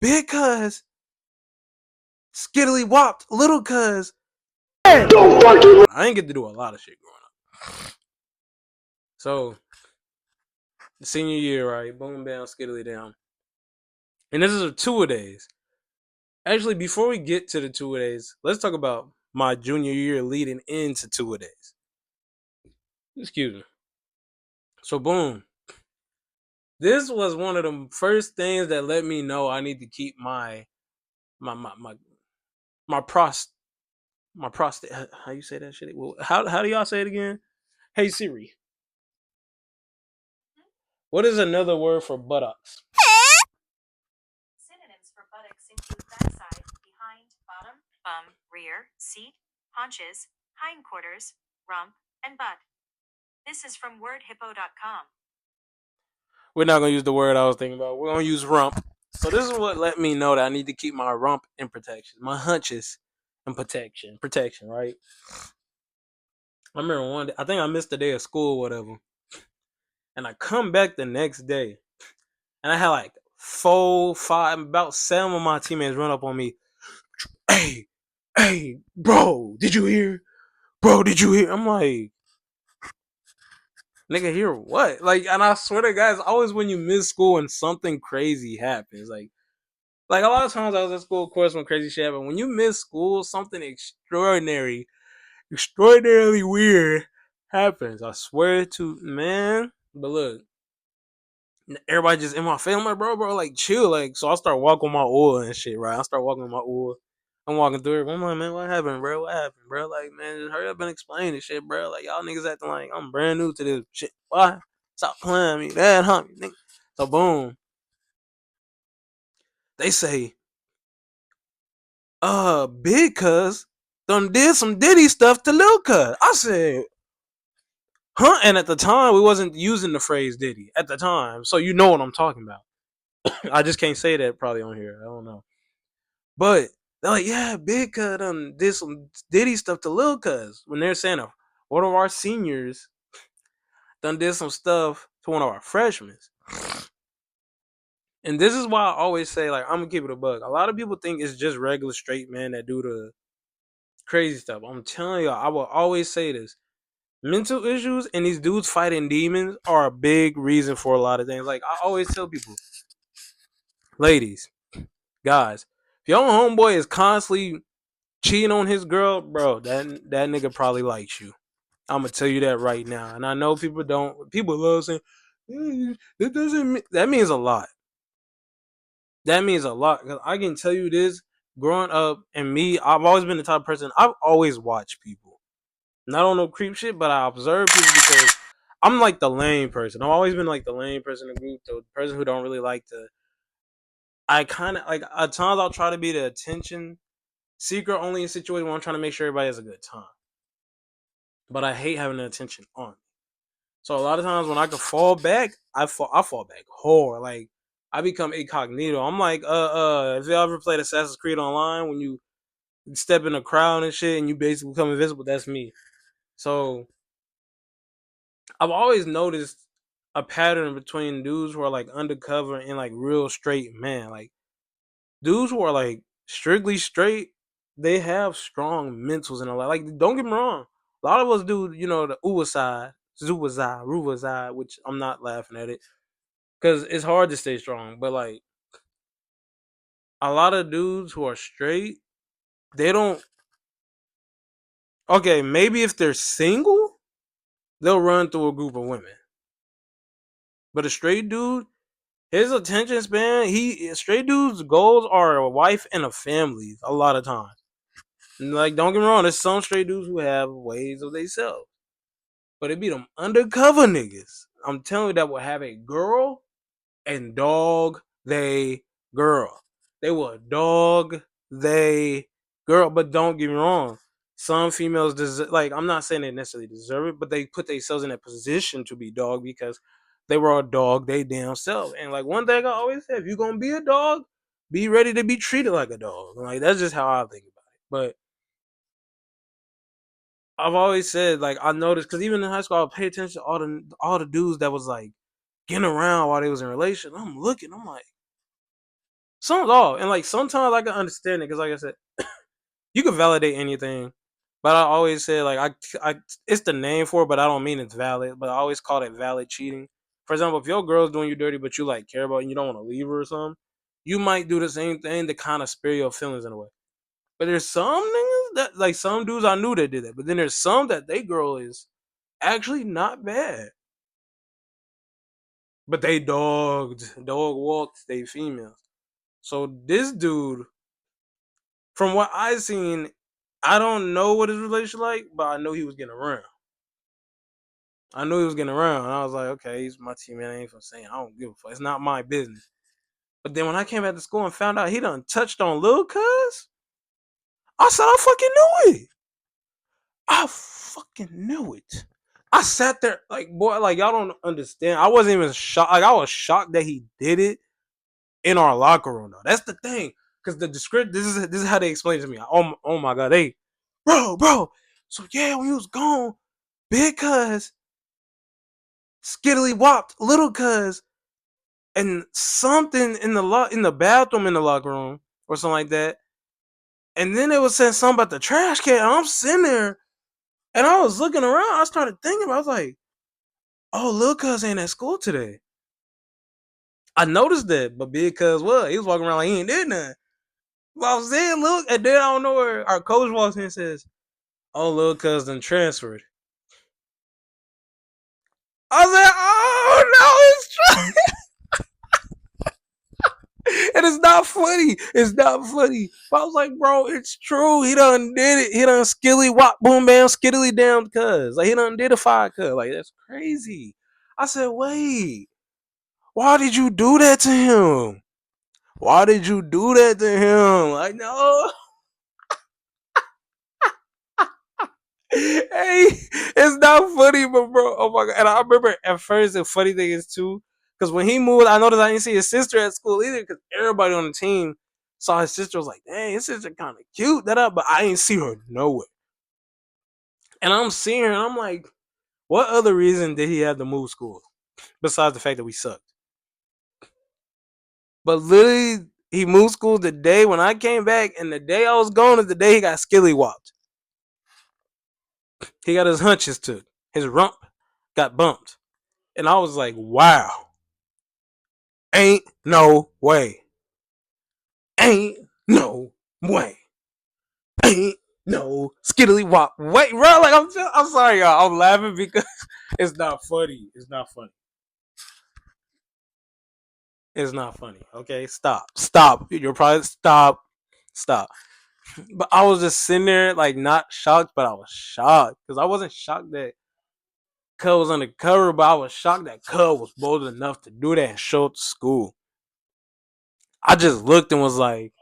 big cuz skiddly whopped little cuz. I ain't get to do a lot of shit growing up. So the senior year, right? Boom down, skiddly down. And this is a two a days. Actually, before we get to the two a days, let's talk about my junior year leading into two a days. Excuse me. So boom. This was one of the first things that let me know I need to keep my my my my prost my prostate. How you say that shit? Well, how do y'all say it again? Hey Siri, what is another word for buttocks? Synonyms for buttocks include backside, behind, bottom, bum, rear, seat, haunches, hindquarters, rump, and butt. This is from wordhippo.com. We're not gonna use the word I was thinking about. We're gonna use rump. So this is what let me know that I need to keep my rump in protection, my hunches in protection, right? I remember one day, I think I missed a day of school, or whatever, and I come back the next day, and I had like 4, 5, about 7 of my teammates run up on me. Hey, hey, bro, did you hear? Bro, did you hear? I'm like, nigga, hear what? Like, and I swear to guys, always when you miss school and something crazy happens, like a lot of times I was at school, of course, when crazy shit happened. When you miss school, something extraordinarily weird happens. I swear to man. But look, everybody just in my family, like, bro, like chill, like. So I start walking my oil and shit, right? I start walking my oil. I'm walking through it. I'm like, man, what happened, bro? What happened, bro? Like, man, just hurry up and explain this shit, bro. Like, y'all niggas acting like I'm brand new to this shit. Why? Stop playing me, that hump, nigga. So boom, they say, big cuz done did some Diddy stuff to Lil Cuz. I said, huh? And at the time, we wasn't using the phrase Diddy at the time, so you know what I'm talking about. I just can't say that probably on here. I don't know, but they're like, yeah, Big Cuz done did some Diddy stuff to Lil Cuz when they're saying one of our seniors done did some stuff to one of our freshmen. And this is why I always say, like, I'm gonna keep it a bug. A lot of people think it's just regular straight men that do the crazy stuff. I'm telling y'all, I will always say this. Mental issues and these dudes fighting demons are a big reason for a lot of things. Like I always tell people, ladies, guys, if your homeboy is constantly cheating on his girl, bro, that nigga probably likes you. I'm gonna tell you that right now. And I know people don't. People love saying that doesn't. That means a lot. That means a lot. Cause I can tell you this. Growing up, and me, I've always been the type of person. I've always watched people. Not on no creep shit, but I observe people because I'm like the lame person. I've always been like the lame person in the group, the person who don't really like to. I kind of like at times I'll try to be the attention seeker only in situations where I'm trying to make sure everybody has a good time. But I hate having the attention on me. So a lot of times when I can fall back, I fall back hard. Like I become incognito. I'm like, if you ever played Assassin's Creed Online, when you step in a crowd and shit and you basically become invisible, that's me. So I've always noticed a pattern between dudes who are like undercover and like real straight men. Like dudes who are like strictly straight, they have strong mentals in their life. Like don't get me wrong, a lot of us do, the uwa side, ruva side, which I'm not laughing at it because it's hard to stay strong. But like a lot of dudes who are straight, they don't. Okay, maybe if they're single, they'll run through a group of women. But a straight dude, his attention span, he straight dudes' goals are a wife and a family a lot of times. And like, don't get me wrong, there's some straight dudes who have ways of themselves. But it be them undercover niggas. I'm telling you that will have a girl and dog they girl. They will dog they girl. But don't get me wrong. Some females deserve, like, I'm not saying they necessarily deserve it, but they put themselves in a position to be dog because they were a dog they damn self. And like one thing I always say, if you're gonna be a dog, be ready to be treated like a dog. Like that's just how I think about it. But I've always said, like, I noticed because even in high school, I would pay attention to all the dudes that was like getting around while they was in relation. I'm looking, I'm like, Some off, and like sometimes I can understand it because, like I said, you can validate anything. But I always say like it's the name for it, but I don't mean it's valid. But I always call it valid cheating. For example, if your girl's doing you dirty, but you like care about it and you don't want to leave her or something, you might do the same thing to kind of spare your feelings in a way. But there's some niggas that like some dudes I knew that did that, but then there's some that they girl is actually not bad, but they dog walked they females. So this dude, from what I seen, I don't know what his relationship like, but I know he was getting around. I knew he was getting around. And I was like, okay, he's my teammate. I ain't for saying I don't give a fuck. It's not my business. But then when I came back to school and found out he done touched on Lil Cuz, I said I fucking knew it. I fucking knew it. I sat there like boy, like y'all don't understand. I wasn't even shocked. Like I was shocked that he did it in our locker room though. That's the thing. Cause the descript this is how they explained it to me. Oh my god, they bro. So yeah, when he was gone, big cuz skiddly whopped little cuz and something in the bathroom in the locker room or something like that. And then it was saying something about the trash can. And I'm sitting there and I was looking around. I started thinking about I was like, oh, little cuz ain't at school today. I noticed that, but big cuz what? He was walking around like he ain't did nothing. But I was saying, look, and then I don't know where our coach walks in and says, oh, little cuz done transferred. I was like, oh no, it's true. And it's not funny. It's not funny. But I was like, bro, it's true. He done did it. He done skilly wop boom bam skiddly down cuz. Like he done did a five cuz. Like that's crazy. I said, wait, why did you do that to him? Why did you do that to him? Like, no. Hey, it's not funny, but bro, oh my god. And I remember at first the funny thing is too, because when he moved, I noticed I didn't see his sister at school either, because everybody on the team saw his sister was like, dang, his sister kind of cute, that up, but I didn't see her nowhere. And I'm seeing her and I'm like, what other reason did he have to move school? Besides the fact that we sucked. But literally he moved school the day when I came back, and the day I was gone is the day he got skilly whopped. He got his hunches took. His rump got bumped. And I was like, wow. Ain't no way. Ain't no way. Ain't no skiddly wop. Wait, bro, like I'm sorry, y'all. I'm laughing because it's not funny. It's not funny. It's not funny. Okay, stop. Stop. You're probably stop. Stop. But I was just sitting there, like not shocked, but I was shocked because I wasn't shocked that Cub was undercover, but I was shocked that Cub was bold enough to do that and show up to school. I just looked and was like,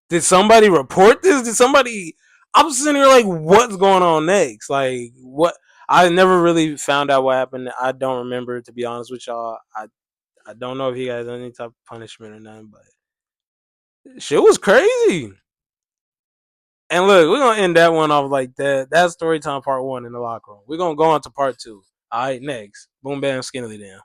did somebody report this? Did somebody? I'm sitting here like, what's going on next? Like, what? I never really found out what happened. I don't remember, to be honest with y'all. I don't know if he has any type of punishment or nothing, but shit was crazy. And look, we're gonna end that one off like that. That's story time part one in the locker room. We're gonna go on to part two. All right, next. Boom bam skinny down.